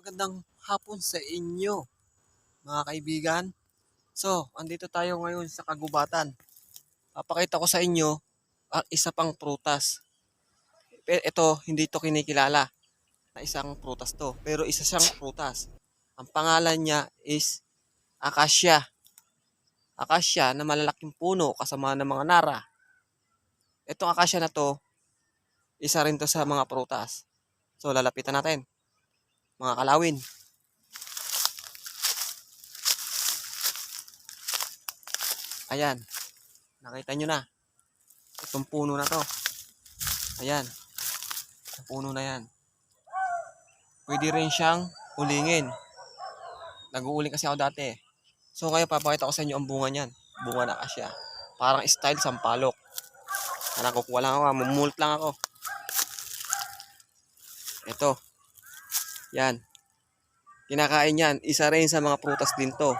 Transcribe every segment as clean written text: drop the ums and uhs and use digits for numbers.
Magandang hapon sa inyo, mga kaibigan. So, andito tayo ngayon sa kagubatan. Papakita ko sa inyo ang isa pang prutas. Ito, hindi to kinikilala na isang prutas to. Pero isa siyang prutas. Ang pangalan niya is acacia. Acacia na malalaking puno kasama ng mga nara. Itong acacia na to, isa rin to sa mga prutas. So, lalapitan natin. Mga kalawin. Ayan. Nakita nyo na. Itong puno na to. Ayan. Ang puno na yan. Pwede rin siyang ulingin. Nag-uuling kasi ako dati. So ngayon papakita ko sa inyo ang bunga niyan. Bunga na kasya. Parang style sampalok. Kukuha lang ako. Mumult lang ako. Ito. Yan. Kinakain yan. Isa rin sa mga prutas din to.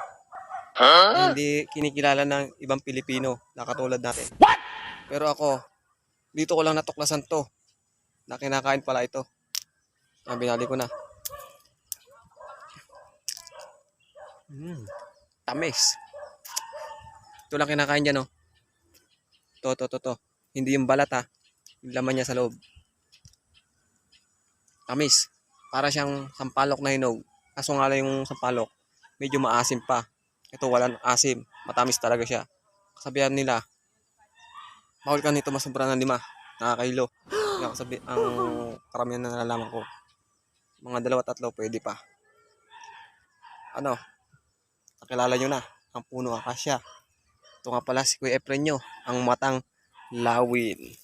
Hindi kinikilala ng ibang Pilipino na katulad natin. Pero ako, dito ko lang natuklasan to. Na kinakain pala ito. Binali ko na. Tamis. Ito lang kinakain dyan, no? To. Hindi yung balat, ha? Yung laman niya sa loob. Tamis. Para siyang sampalok na hinog. Kaso nga lang yung sampalok, medyo maasim pa. Ito walang asim. Matamis talaga siya. Kasabihan nila, bawal ka nito masubra ng 5. Nakakailo. Ang karamihan na nalalaman ko. Mga 2-3 pwede pa. Ano? Nakilala nyo na. Ang puno acacia. Ito nga pala si Kuya Efren nyo. Ang matang lawin.